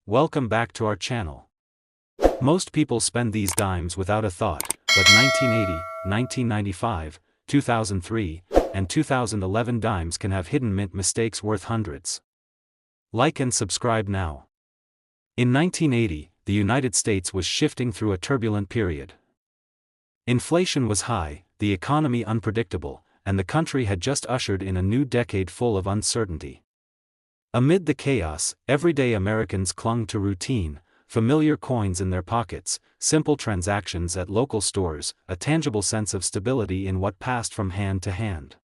Welcome back to our channel. Most people spend these dimes without a thought, but 1980, 1995, 2003, and 2011 dimes can have hidden mint mistakes worth hundreds. Like and subscribe now. In 1980, the United States was shifting through a turbulent period. Inflation was high, the economy unpredictable, and the country had just ushered in a new decade full of uncertainty. Amid the chaos, everyday Americans clung to routine, familiar coins in their pockets, simple transactions at local stores, a tangible sense of stability in what passed from hand to hand.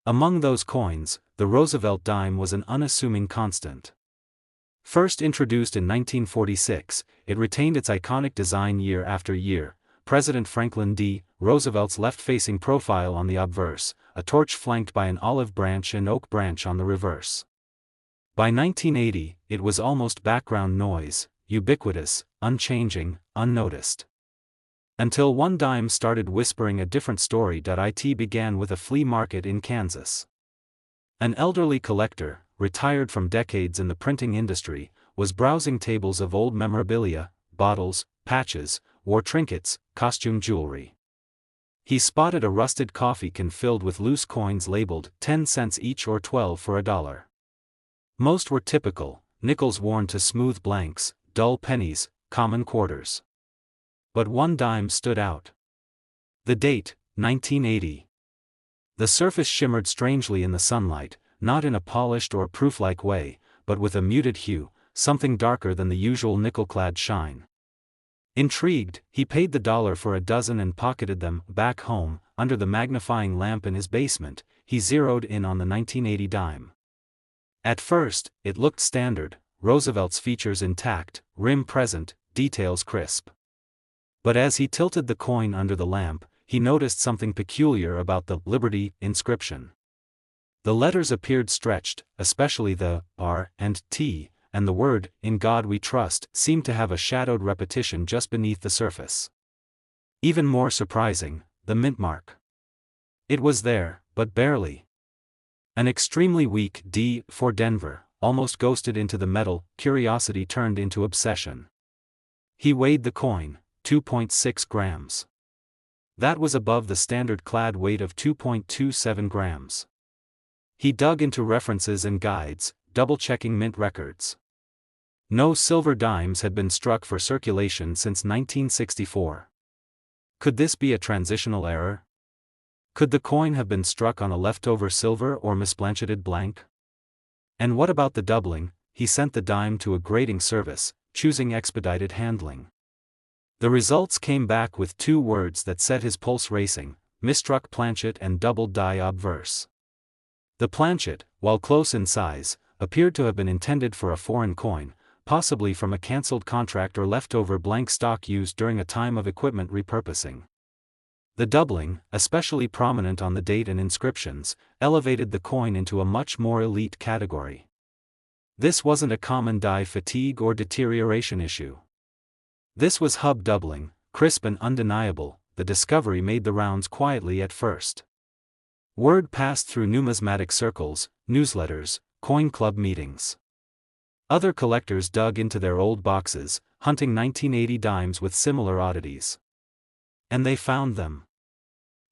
Among those coins, the Roosevelt dime was an unassuming constant. First introduced in 1946, it retained its iconic design year after year. President Franklin D. Roosevelt's left-facing profile on the obverse, a torch flanked by an olive branch and oak branch on the reverse. By 1980, it was almost background noise, ubiquitous, unchanging, unnoticed. Until one dime started whispering a different story. It began with a flea market in Kansas. An elderly collector, retired from decades in the printing industry, was browsing tables of old memorabilia, bottles, patches, war trinkets, costume jewelry. He spotted a rusted coffee can filled with loose coins labeled 10 cents each or 12 for $1. Most were typical, nickels worn to smooth blanks, dull pennies, common quarters. But one dime stood out. The date, 1980. The surface shimmered strangely in the sunlight, not in a polished or proof-like way, but with a muted hue, something darker than the usual nickel-clad shine. Intrigued, he paid the $1 for a dozen and pocketed them. Back home, under the magnifying lamp in his basement, he zeroed in on the 1980 dime. At first, it looked standard, Roosevelt's features intact, rim present, details crisp. But as he tilted the coin under the lamp, he noticed something peculiar about the Liberty inscription. The letters appeared stretched, especially the R and T, and the word, "In God We Trust," seemed to have a shadowed repetition just beneath the surface. Even more surprising, the mint mark. It was there, but barely. An extremely weak D for Denver, almost ghosted into the metal. Curiosity turned into obsession. He weighed the coin, 2.6 grams. That was above the standard clad weight of 2.27 grams. He dug into references and guides, double-checking mint records. No silver dimes had been struck for circulation since 1964. Could this be a transitional error? Could the coin have been struck on a leftover silver or misblanchetted blank? And what about the doubling? He sent the dime to a grading service, choosing expedited handling. The results came back with two words that set his pulse racing: mistruck planchet and doubled die obverse. The planchet, while close in size, appeared to have been intended for a foreign coin, possibly from a cancelled contract or leftover blank stock used during a time of equipment repurposing. The doubling, especially prominent on the date and inscriptions, elevated the coin into a much more elite category. This wasn't a common die fatigue or deterioration issue. This was hub doubling, crisp and undeniable. The discovery made the rounds quietly at first. Word passed through numismatic circles, newsletters, coin club meetings. Other collectors dug into their old boxes, hunting 1980 dimes with similar oddities. And they found them.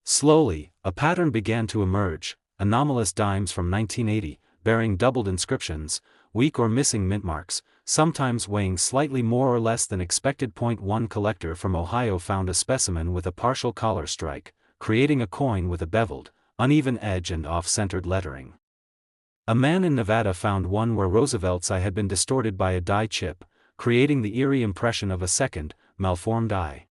Slowly, a pattern began to emerge: anomalous dimes from 1980, bearing doubled inscriptions, weak or missing mint marks, sometimes weighing slightly more or less than expected. One collector from Ohio found a specimen with a partial collar strike, creating a coin with a beveled, uneven edge and off-centered lettering. A man in Nevada found one where Roosevelt's eye had been distorted by a die chip, creating the eerie impression of a second, malformed eye.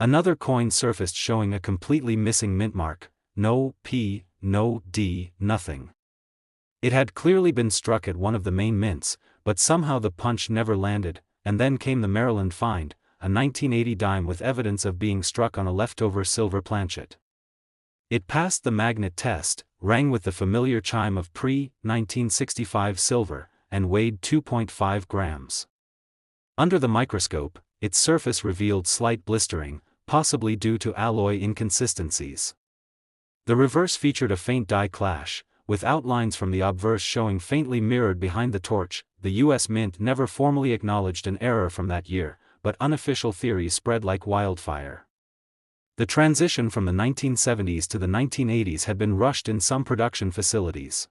Another coin surfaced showing a completely missing mint mark: no P, no D, nothing. It had clearly been struck at one of the main mints, but somehow the punch never landed. And then came the Maryland find, a 1980 dime with evidence of being struck on a leftover silver planchet. It passed the magnet test, rang with the familiar chime of pre-1965 silver, and weighed 2.5 grams. Under the microscope, its surface revealed slight blistering, possibly due to alloy inconsistencies. The reverse featured a faint die clash, with outlines from the obverse showing faintly mirrored behind the torch. The U.S. Mint never formally acknowledged an error from that year, but unofficial theories spread like wildfire. The transition from the 1970s to the 1980s had been rushed in some production facilities.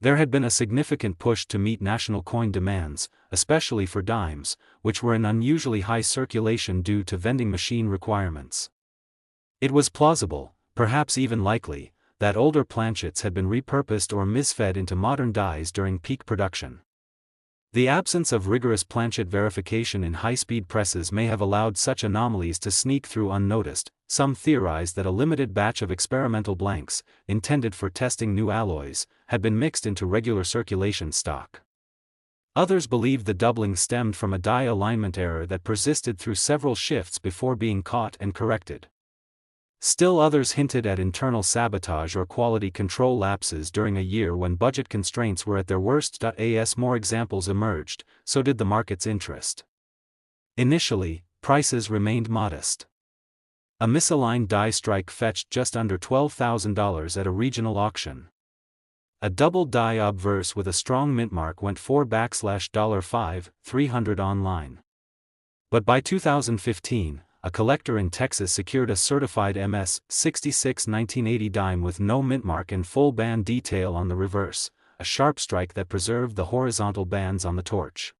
There had been a significant push to meet national coin demands, especially for dimes, which were in unusually high circulation due to vending machine requirements. It was plausible, perhaps even likely, that older planchets had been repurposed or misfed into modern dies during peak production. The absence of rigorous planchet verification in high-speed presses may have allowed such anomalies to sneak through unnoticed. Some theorized that a limited batch of experimental blanks, intended for testing new alloys, had been mixed into regular circulation stock. Others believed the doubling stemmed from a die alignment error that persisted through several shifts before being caught and corrected. Still others hinted at internal sabotage or quality control lapses during a year when budget constraints were at their worst. As more examples emerged, so did the market's interest. Initially, prices remained modest. A misaligned die strike fetched just under $12,000 at a regional auction. A double die obverse with a strong mint mark went for $5,300 online. But by 2015, a collector in Texas secured a certified MS-66 1980 dime with no mint mark and full band detail on the reverse, a sharp strike that preserved the horizontal bands on the torch.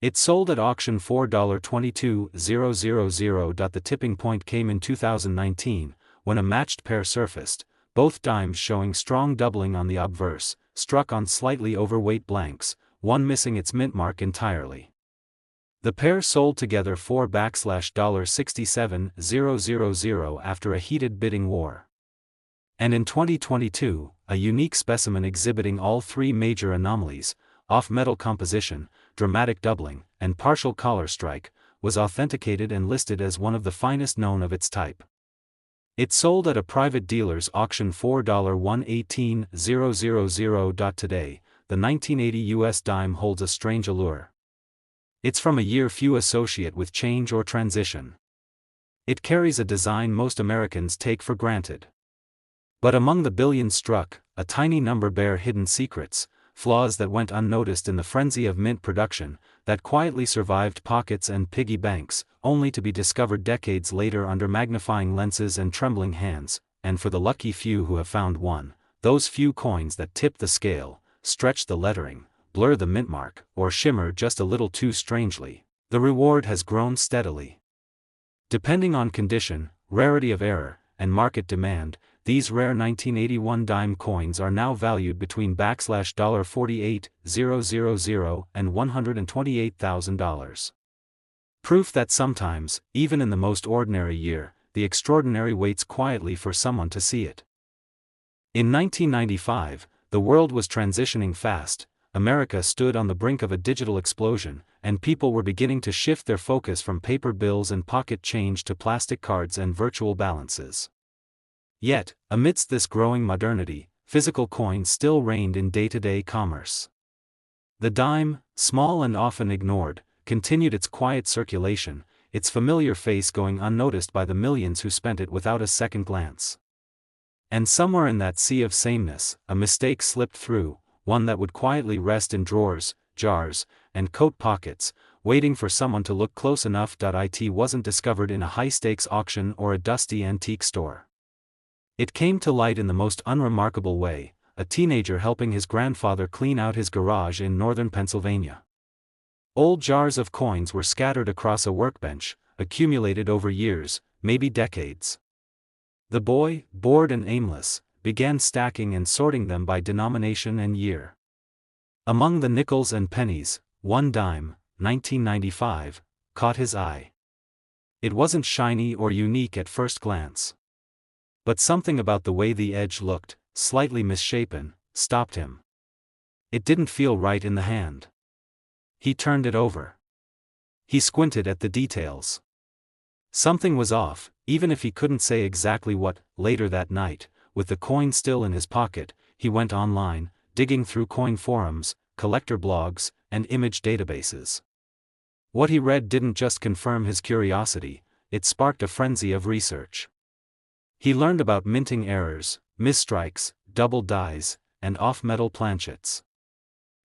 It sold at auction for $22,000. The tipping point came in 2019, when a matched pair surfaced, both dimes showing strong doubling on the obverse, struck on slightly overweight blanks, one missing its mint mark entirely. The pair sold together for $67,000 after a heated bidding war. And in 2022, a unique specimen exhibiting all three major anomalies, off-metal composition, dramatic doubling, and partial collar strike, was authenticated and listed as one of the finest known of its type. It sold at a private dealer's auction for $118,000. Today, the 1980 US dime holds a strange allure. It's from a year few associate with change or transition. It carries a design most Americans take for granted. But among the billions struck, a tiny number bear hidden secrets, flaws that went unnoticed in the frenzy of mint production, that quietly survived pockets and piggy banks, only to be discovered decades later under magnifying lenses and trembling hands. And for the lucky few who have found one, those few coins that tip the scale, stretch the lettering, blur the mint mark, or shimmer just a little too strangely, the reward has grown steadily. Depending on condition, rarity of error, and market demand, these rare 1981 dime coins are now valued between $48,000 and $128,000. Proof that sometimes, even in the most ordinary year, the extraordinary waits quietly for someone to see it. In 1995, the world was transitioning fast. America stood on the brink of a digital explosion, and people were beginning to shift their focus from paper bills and pocket change to plastic cards and virtual balances. Yet, amidst this growing modernity, physical coins still reigned in day-to-day commerce. The dime, small and often ignored, continued its quiet circulation, its familiar face going unnoticed by the millions who spent it without a second glance. And somewhere in that sea of sameness, a mistake slipped through, one that would quietly rest in drawers, jars, and coat pockets, waiting for someone to look close enough. It wasn't discovered in a high-stakes auction or a dusty antique store. It came to light in the most unremarkable way, a teenager helping his grandfather clean out his garage in northern Pennsylvania. Old jars of coins were scattered across a workbench, accumulated over years, maybe decades. The boy, bored and aimless, began stacking and sorting them by denomination and year. Among the nickels and pennies, one dime, 1995, caught his eye. It wasn't shiny or unique at first glance. But something about the way the edge looked, slightly misshapen, stopped him. It didn't feel right in the hand. He turned it over. He squinted at the details. Something was off, even if he couldn't say exactly what. Later that night, with the coin still in his pocket, he went online, digging through coin forums, collector blogs, and image databases. What he read didn't just confirm his curiosity, it sparked a frenzy of research. He learned about minting errors, misstrikes, double dies, and off-metal planchets.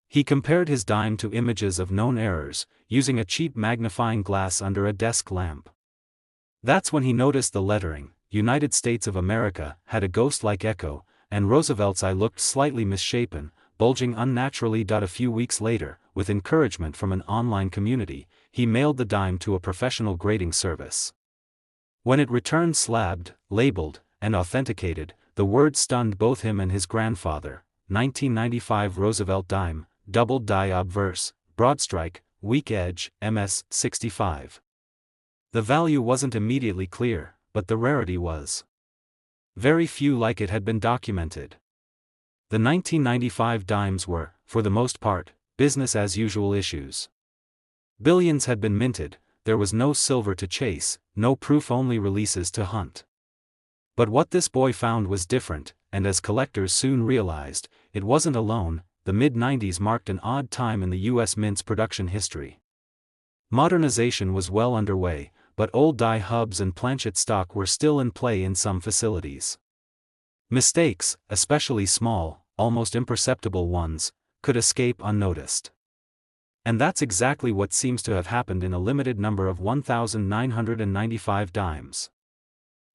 He compared his dime to images of known errors, using a cheap magnifying glass under a desk lamp. That's when he noticed the lettering, United States of America, had a ghost-like echo, and Roosevelt's eye looked slightly misshapen, bulging unnaturally. A few weeks later, with encouragement from an online community, he mailed the dime to a professional grading service. When it returned slabbed, labeled, and authenticated, the word stunned both him and his grandfather. 1995 Roosevelt dime, double die obverse, broadstrike, weak edge, MS 65. The value wasn't immediately clear, but the rarity was. Very few like it had been documented. The 1995 dimes were, for the most part, business-as-usual issues. Billions had been minted, there was no silver to chase, no proof-only releases to hunt. But what this boy found was different, and as collectors soon realized, it wasn't alone. The mid-90s marked an odd time in the U.S. mint's production history. Modernization was well underway, but old die hubs and planchet stock were still in play in some facilities. Mistakes, especially small, almost imperceptible ones, could escape unnoticed. And that's exactly what seems to have happened in a limited number of 1,995 dimes.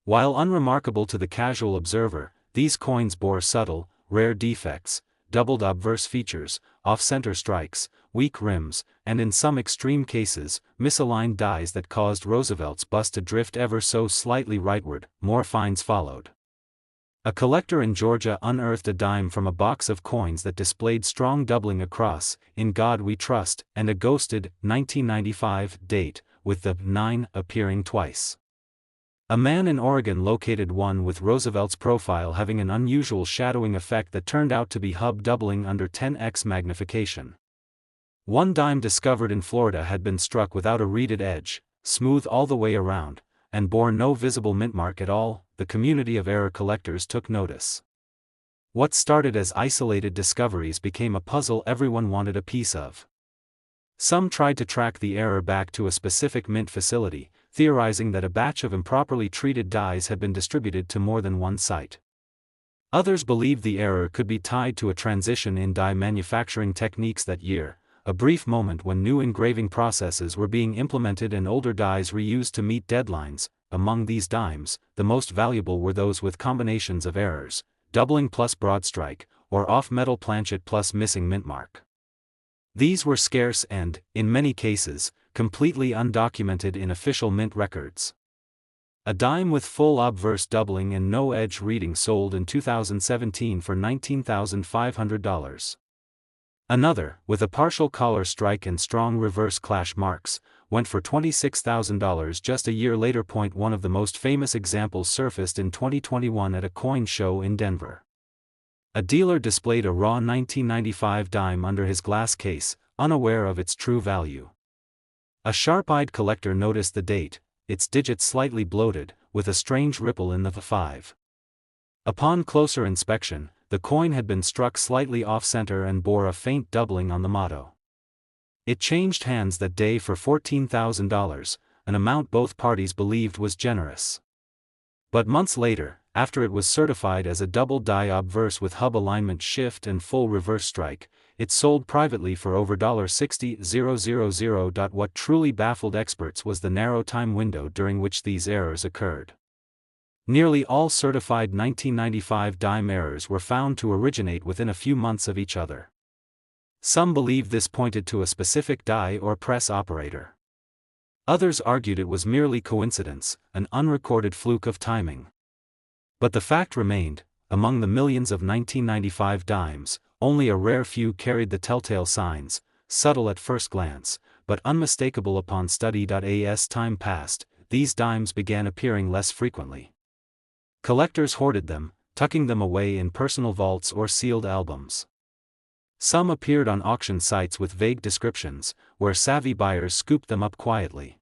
While unremarkable to the casual observer, these coins bore subtle, rare defects, doubled obverse features, off-center strikes, weak rims, and in some extreme cases, misaligned dies that caused Roosevelt's bust to drift ever so slightly rightward. More finds followed. A collector in Georgia unearthed a dime from a box of coins that displayed strong doubling across, "In God We Trust," and a ghosted, 1995 date, with the 9 appearing twice. A man in Oregon located one with Roosevelt's profile having an unusual shadowing effect that turned out to be hub doubling under 10x magnification. One dime discovered in Florida had been struck without a reeded edge, smooth all the way around, and bore no visible mint mark at all. The community of error collectors took notice. What started as isolated discoveries became a puzzle everyone wanted a piece of. Some tried to track the error back to a specific mint facility, theorizing that a batch of improperly treated dies had been distributed to more than one site. Others believed the error could be tied to a transition in die manufacturing techniques that year, a brief moment when new engraving processes were being implemented and older dies reused to meet deadlines. Among these dimes, the most valuable were those with combinations of errors, doubling plus broadstrike, or off-metal planchet plus missing mint mark. These were scarce and, in many cases, completely undocumented in official mint records. A dime with full obverse doubling and no edge reading sold in 2017 for $19,500. Another, with a partial collar strike and strong reverse clash marks, went for $26,000 just a year later. One of the most famous examples surfaced in 2021 at a coin show in Denver. A dealer displayed a raw 1995 dime under his glass case, unaware of its true value. A sharp-eyed collector noticed the date, its digits slightly bloated, with a strange ripple in the 5. Upon closer inspection, the coin had been struck slightly off-center and bore a faint doubling on the motto. It changed hands that day for $14,000, an amount both parties believed was generous. But months later, after it was certified as a double die obverse with hub alignment shift and full reverse strike, it sold privately for over $60,000. What truly baffled experts was the narrow time window during which these errors occurred. Nearly all certified 1995 dime errors were found to originate within a few months of each other. Some believed this pointed to a specific die or press operator. Others argued it was merely coincidence, an unrecorded fluke of timing. But the fact remained, among the millions of 1995 dimes, only a rare few carried the telltale signs, subtle at first glance, but unmistakable upon study. As time passed, these dimes began appearing less frequently. Collectors hoarded them, tucking them away in personal vaults or sealed albums. Some appeared on auction sites with vague descriptions, where savvy buyers scooped them up quietly.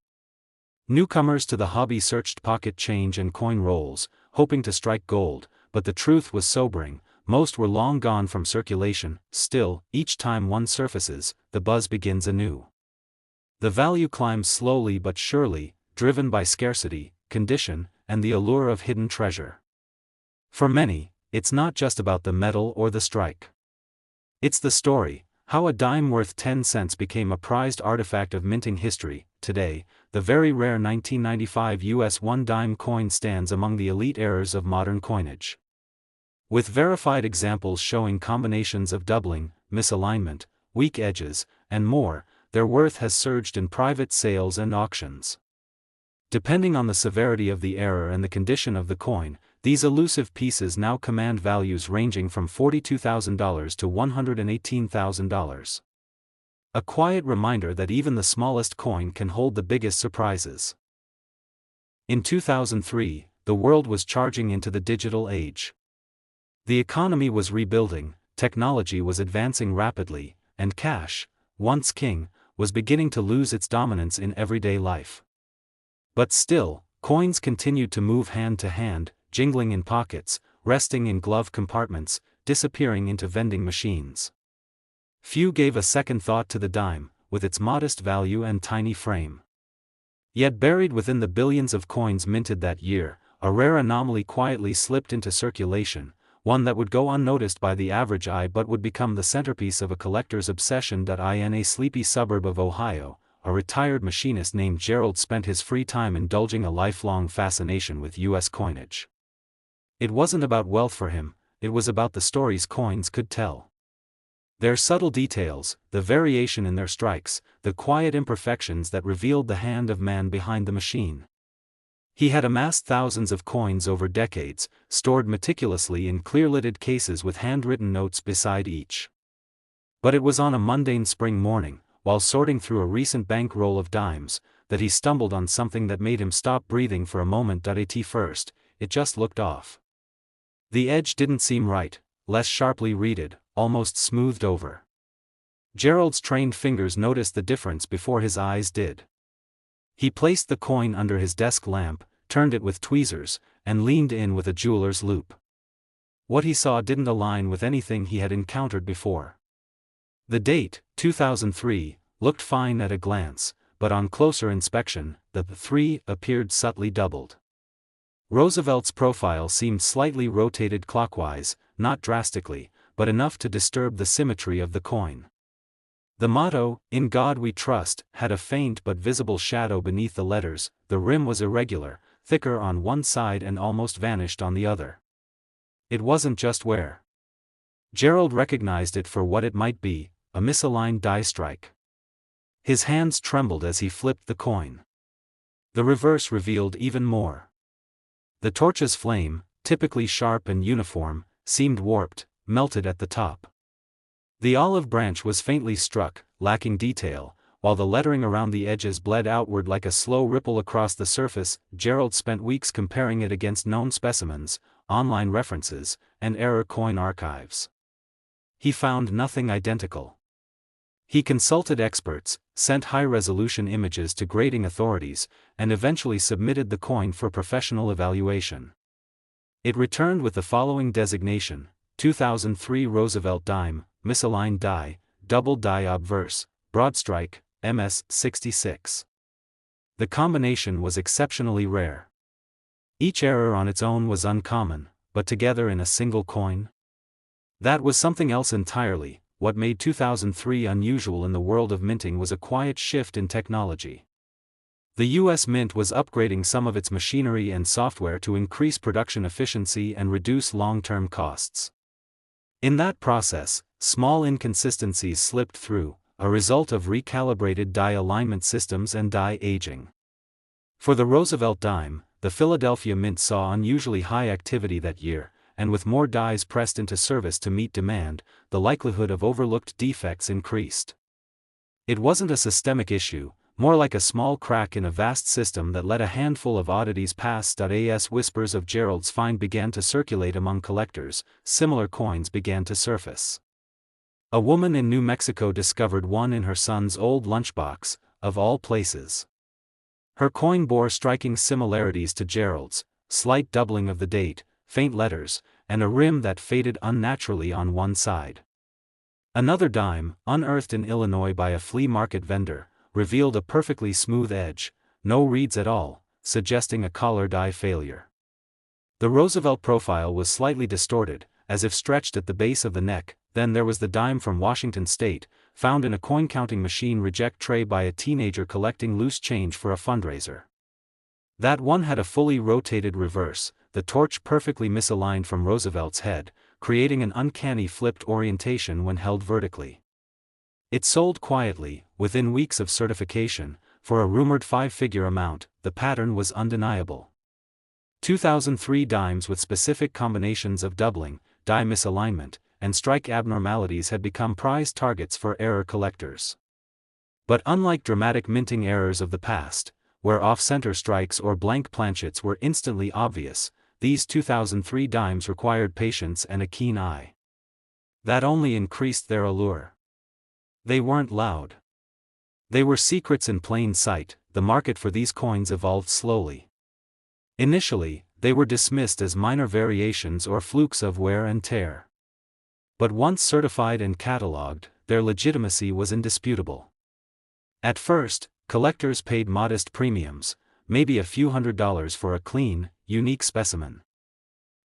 Newcomers to the hobby searched pocket change and coin rolls, hoping to strike gold, but the truth was sobering. Most were long gone from circulation. Still, each time one surfaces, the buzz begins anew. The value climbs slowly but surely, driven by scarcity, condition, and the allure of hidden treasure. For many, it's not just about the metal or the strike. It's the story, how a dime worth 10 cents became a prized artifact of minting history. Today, the very rare 1995 US 1 dime coin stands among the elite errors of modern coinage. With verified examples showing combinations of doubling, misalignment, weak edges, and more, their worth has surged in private sales and auctions. Depending on the severity of the error and the condition of the coin, these elusive pieces now command values ranging from $42,000 to $118,000. A quiet reminder that even the smallest coin can hold the biggest surprises. In 2003, the world was charging into the digital age. The economy was rebuilding, technology was advancing rapidly, and cash, once king, was beginning to lose its dominance in everyday life. But still, coins continued to move hand to hand, jingling in pockets, resting in glove compartments, disappearing into vending machines. Few gave a second thought to the dime, with its modest value and tiny frame. Yet buried within the billions of coins minted that year, a rare anomaly quietly slipped into circulation, one that would go unnoticed by the average eye but would become the centerpiece of a collector's obsession. In a sleepy suburb of Ohio, a retired machinist named Gerald spent his free time indulging a lifelong fascination with U.S. coinage. It wasn't about wealth for him, it was about the stories coins could tell. Their subtle details, the variation in their strikes, the quiet imperfections that revealed the hand of man behind the machine. He had amassed thousands of coins over decades, stored meticulously in clear-lidded cases with handwritten notes beside each. But it was on a mundane spring morning, while sorting through a recent bank roll of dimes, that he stumbled on something that made him stop breathing for a moment. At first, it just looked off. The edge didn't seem right, less sharply reeded, almost smoothed over. Gerald's trained fingers noticed the difference before his eyes did. He placed the coin under his desk lamp, turned it with tweezers, and leaned in with a jeweler's loupe. What he saw didn't align with anything he had encountered before. The date, 2003, looked fine at a glance, but on closer inspection, the 3 appeared subtly doubled. Roosevelt's profile seemed slightly rotated clockwise, not drastically, but enough to disturb the symmetry of the coin. The motto, "In God We Trust," had a faint but visible shadow beneath the letters. The rim was irregular, thicker on one side and almost vanished on the other. It wasn't just wear. Gerald recognized it for what it might be, a misaligned die strike. His hands trembled as he flipped the coin. The reverse revealed even more. The torch's flame, typically sharp and uniform, seemed warped, melted at the top. The olive branch was faintly struck, lacking detail, while the lettering around the edges bled outward like a slow ripple across the surface. Gerald spent weeks comparing it against known specimens, online references, and error coin archives. He found nothing identical. He consulted experts, sent high-resolution images to grading authorities, and eventually submitted the coin for professional evaluation. It returned with the following designation: 2003 Roosevelt dime, misaligned die, double die obverse, broad strike, MS 66. The combination was exceptionally rare. Each error on its own was uncommon, but together in a single coin? That was something else entirely. What made 2003 unusual in the world of minting was a quiet shift in technology. The U.S. Mint was upgrading some of its machinery and software to increase production efficiency and reduce long-term costs. In that process, small inconsistencies slipped through, a result of recalibrated die alignment systems and die aging. For the Roosevelt dime, the Philadelphia Mint saw unusually high activity that year, and with more dies pressed into service to meet demand, the likelihood of overlooked defects increased. It wasn't a systemic issue, more like a small crack in a vast system that let a handful of oddities pass. As whispers of Gerald's find began to circulate among collectors, similar coins began to surface. A woman in New Mexico discovered one in her son's old lunchbox, of all places. Her coin bore striking similarities to Gerald's: slight doubling of the date, faint letters, and a rim that faded unnaturally on one side. Another dime, unearthed in Illinois by a flea market vendor, revealed a perfectly smooth edge, no reeds at all, suggesting a collar die failure. The Roosevelt profile was slightly distorted, as if stretched at the base of the neck. Then there was the dime from Washington State, found in a coin-counting machine reject tray by a teenager collecting loose change for a fundraiser. That one had a fully rotated reverse, the torch perfectly misaligned from Roosevelt's head, creating an uncanny flipped orientation when held vertically. It sold quietly, within weeks of certification, for a rumored 5-figure amount. The pattern was undeniable. 2003 dimes with specific combinations of doubling, die misalignment, and strike abnormalities had become prized targets for error collectors. But unlike dramatic minting errors of the past, where off-center strikes or blank planchets were instantly obvious, these 2003 dimes required patience and a keen eye. That only increased their allure. They weren't loud. They were secrets in plain sight. The market for these coins evolved slowly. Initially, they were dismissed as minor variations or flukes of wear and tear. But once certified and catalogued, their legitimacy was indisputable. At first, collectors paid modest premiums, maybe a few $100s for a clean, unique specimen.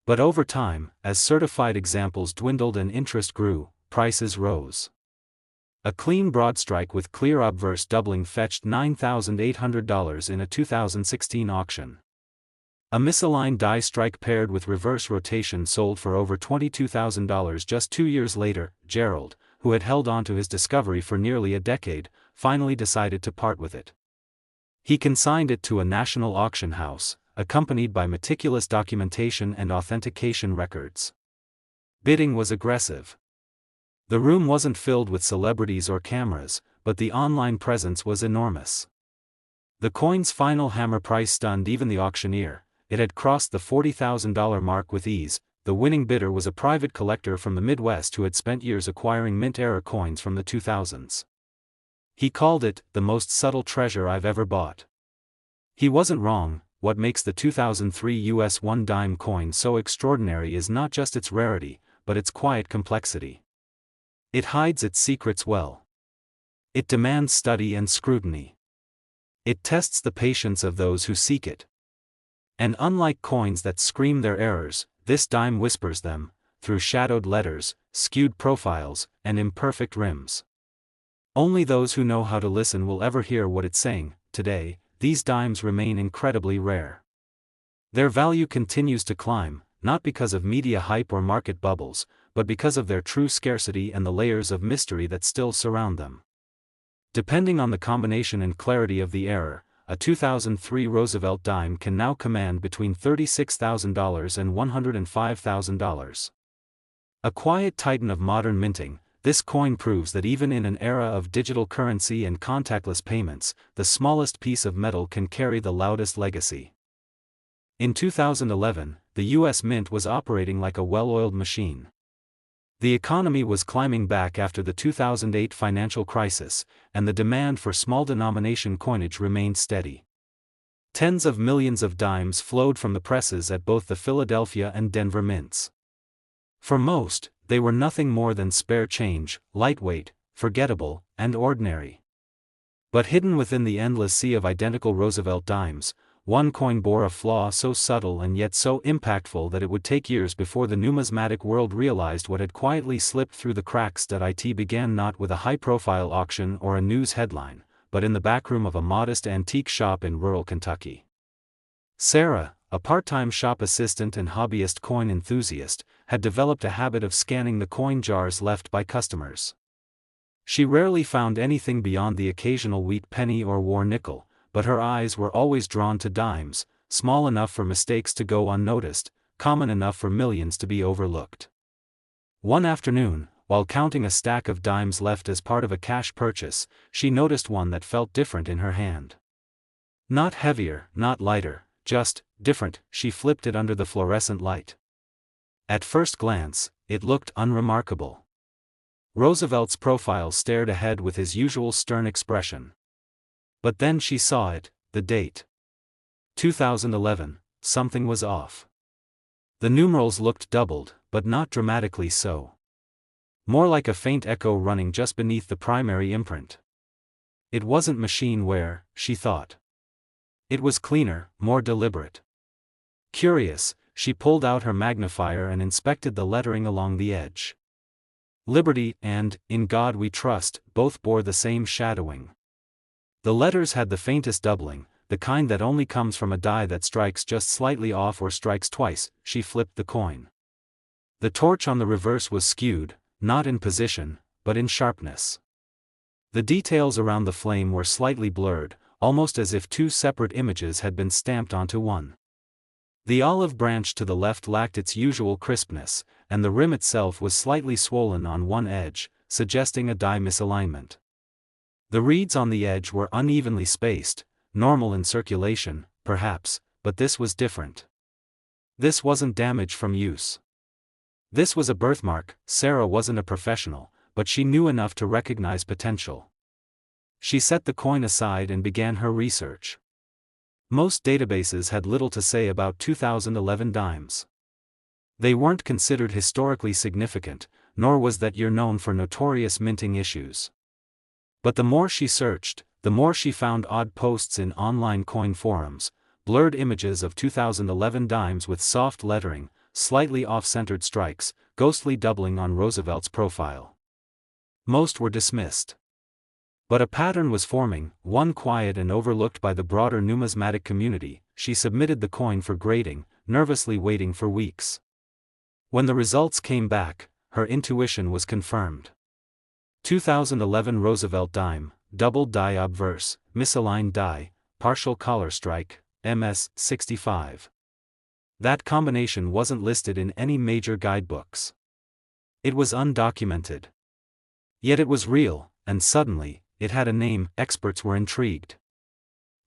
But over time, as certified examples dwindled and interest grew, prices rose. A clean broadstrike with clear obverse doubling fetched $9,800 in a 2016 auction. A misaligned die strike paired with reverse rotation sold for over $22,000 just 2 years later. Gerald, who had held on to his discovery for nearly a decade, finally decided to part with it. He consigned it to a national auction house, accompanied by meticulous documentation and authentication records. Bidding was aggressive. The room wasn't filled with celebrities or cameras, but the online presence was enormous. The coin's final hammer price stunned even the auctioneer. It had crossed the $40,000 mark with ease. The winning bidder was a private collector from the Midwest who had spent years acquiring mint-era coins from the 2000s. He called it, "the most subtle treasure I've ever bought." He wasn't wrong. What makes the 2003 US 1 dime coin so extraordinary is not just its rarity, but its quiet complexity. It hides its secrets well. It demands study and scrutiny. It tests the patience of those who seek it. And unlike coins that scream their errors, this dime whispers them, through shadowed letters, skewed profiles, and imperfect rims. Only those who know how to listen will ever hear what it's saying. Today, these dimes remain incredibly rare. Their value continues to climb, not because of media hype or market bubbles, but because of their true scarcity and the layers of mystery that still surround them. Depending on the combination and clarity of the error, a 2003 Roosevelt dime can now command between $36,000 and $105,000. A quiet titan of modern minting, this coin proves that even in an era of digital currency and contactless payments, the smallest piece of metal can carry the loudest legacy. In 2011, the U.S. Mint was operating like a well-oiled machine. The economy was climbing back after the 2008 financial crisis, and the demand for small-denomination coinage remained steady. Tens of millions of dimes flowed from the presses at both the Philadelphia and Denver mints. For most, they were nothing more than spare change, lightweight, forgettable, and ordinary. But hidden within the endless sea of identical Roosevelt dimes, one coin bore a flaw so subtle and yet so impactful that it would take years before the numismatic world realized what had quietly slipped through the cracks. It began not with a high-profile auction or a news headline, but in the backroom of a modest antique shop in rural Kentucky. Sarah, a part-time shop assistant and hobbyist coin enthusiast, had developed a habit of scanning the coin jars left by customers. She rarely found anything beyond the occasional wheat penny or war nickel, but her eyes were always drawn to dimes, small enough for mistakes to go unnoticed, common enough for millions to be overlooked. One afternoon, while counting a stack of dimes left as part of a cash purchase, she noticed one that felt different in her hand. Not heavier, not lighter, just different. She flipped it under the fluorescent light. At first glance, it looked unremarkable. Roosevelt's profile stared ahead with his usual stern expression. But then she saw it, the date. 2011, something was off. The numerals looked doubled, but not dramatically so. More like a faint echo running just beneath the primary imprint. It wasn't machine wear, she thought. It was cleaner, more deliberate. Curious, she pulled out her magnifier and inspected the lettering along the edge. Liberty and In God We Trust both bore the same shadowing. The letters had the faintest doubling, the kind that only comes from a die that strikes just slightly off or strikes twice. She flipped the coin. The torch on the reverse was skewed, not in position, but in sharpness. The details around the flame were slightly blurred, almost as if two separate images had been stamped onto one. The olive branch to the left lacked its usual crispness, and the rim itself was slightly swollen on one edge, suggesting a die misalignment. The reeds on the edge were unevenly spaced, normal in circulation, perhaps, but this was different. This wasn't damage from use. This was a birthmark. Sarah wasn't a professional, but she knew enough to recognize potential. She set the coin aside and began her research. Most databases had little to say about 2011 dimes. They weren't considered historically significant, nor was that year known for notorious minting issues. But the more she searched, the more she found odd posts in online coin forums, blurred images of 2011 dimes with soft lettering, slightly off-centered strikes, ghostly doubling on Roosevelt's profile. Most were dismissed. But a pattern was forming, one quiet and overlooked by the broader numismatic community. She submitted the coin for grading, nervously waiting for weeks. When the results came back, her intuition was confirmed. 2011 Roosevelt dime, doubled die obverse, misaligned die, partial collar strike, MS 65. That combination wasn't listed in any major guidebooks. It was undocumented. Yet it was real, and suddenly, it had a name. Experts were intrigued.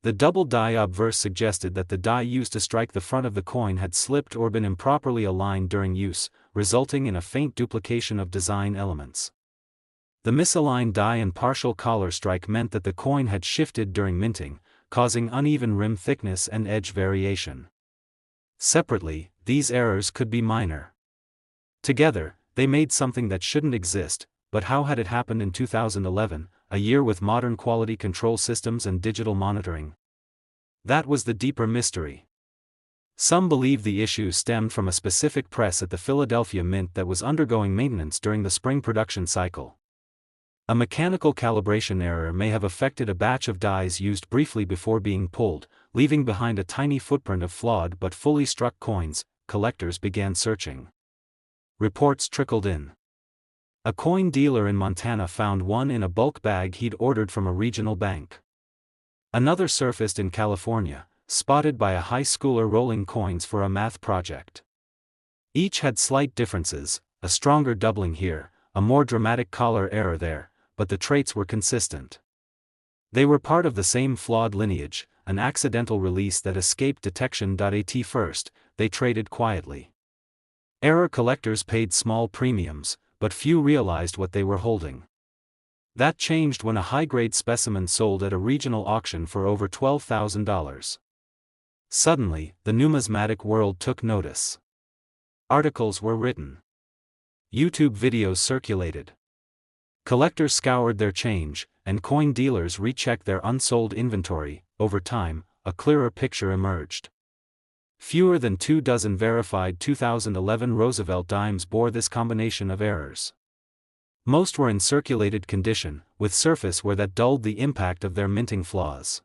The double die obverse suggested that the die used to strike the front of the coin had slipped or been improperly aligned during use, resulting in a faint duplication of design elements. The misaligned die and partial collar strike meant that the coin had shifted during minting, causing uneven rim thickness and edge variation. Separately, these errors could be minor. Together, they made something that shouldn't exist. But how had it happened in 2011, a year with modern quality control systems and digital monitoring? That was the deeper mystery. Some believe the issue stemmed from a specific press at the Philadelphia Mint that was undergoing maintenance during the spring production cycle. A mechanical calibration error may have affected a batch of dies used briefly before being pulled, leaving behind a tiny footprint of flawed but fully struck coins. Collectors began searching. Reports trickled in. A coin dealer in Montana found one in a bulk bag he'd ordered from a regional bank. Another surfaced in California, spotted by a high schooler rolling coins for a math project. Each had slight differences, a stronger doubling here, a more dramatic collar error there, but the traits were consistent. They were part of the same flawed lineage, an accidental release that escaped detection. At first, they traded quietly. Error collectors paid small premiums, but few realized what they were holding. That changed when a high-grade specimen sold at a regional auction for over $12,000. Suddenly, the numismatic world took notice. Articles were written. YouTube videos circulated. Collectors scoured their change, and coin dealers rechecked their unsold inventory. Over time, a clearer picture emerged. Fewer than 24 verified 2011 Roosevelt dimes bore this combination of errors. Most were in circulated condition, with surface wear that dulled the impact of their minting flaws.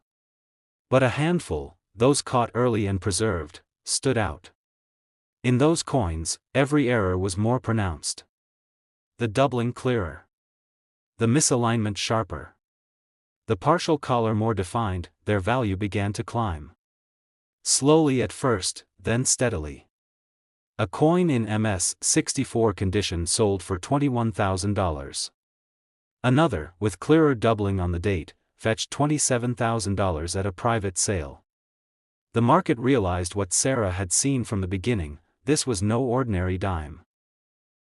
But a handful, those caught early and preserved, stood out. In those coins, every error was more pronounced. The doubling clearer. The misalignment sharper. The partial collar more defined. Their value began to climb. Slowly at first, then steadily. A coin in MS 64 condition sold for $21,000. Another, with clearer doubling on the date, fetched $27,000 at a private sale. The market realized what Sarah had seen from the beginning: this was no ordinary dime.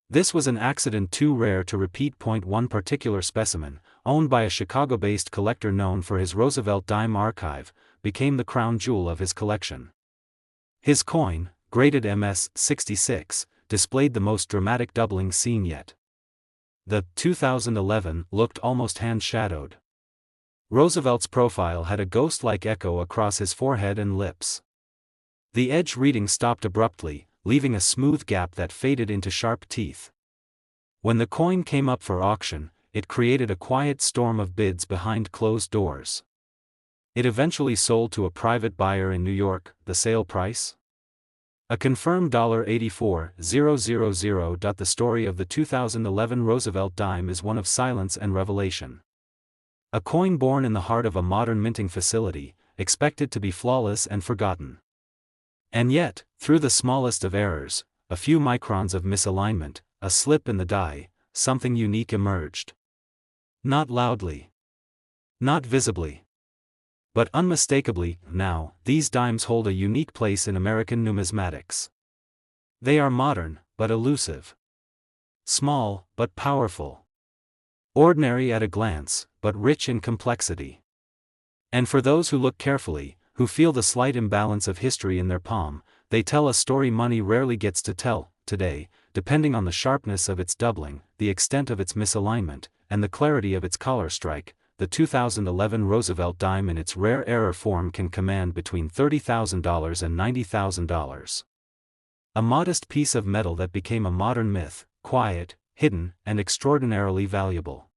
This was an accident too rare to repeat. One particular specimen, owned by a Chicago-based collector known for his Roosevelt dime archive, became the crown jewel of his collection. His coin, graded MS 66, displayed the most dramatic doubling seen yet. The 2011 looked almost hand-shadowed. Roosevelt's profile had a ghost-like echo across his forehead and lips. The edge reading stopped abruptly, leaving a smooth gap that faded into sharp teeth. When the coin came up for auction, it created a quiet storm of bids behind closed doors. It eventually sold to a private buyer in New York. The sale price? A confirmed $84,000. The story of the 2011 Roosevelt dime is one of silence and revelation. A coin born in the heart of a modern minting facility, expected to be flawless and forgotten. And yet, through the smallest of errors, a few microns of misalignment, a slip in the die, something unique emerged. Not loudly. Not visibly. But unmistakably, now, these dimes hold a unique place in American numismatics. They are modern, but elusive. Small, but powerful. Ordinary at a glance, but rich in complexity. And for those who look carefully, who feel the slight imbalance of history in their palm, they tell a story money rarely gets to tell. Today, depending on the sharpness of its doubling, the extent of its misalignment, and the clarity of its collar strike, the 2011 Roosevelt dime in its rare error form can command between $30,000 and $90,000. A modest piece of metal that became a modern myth, quiet, hidden, and extraordinarily valuable.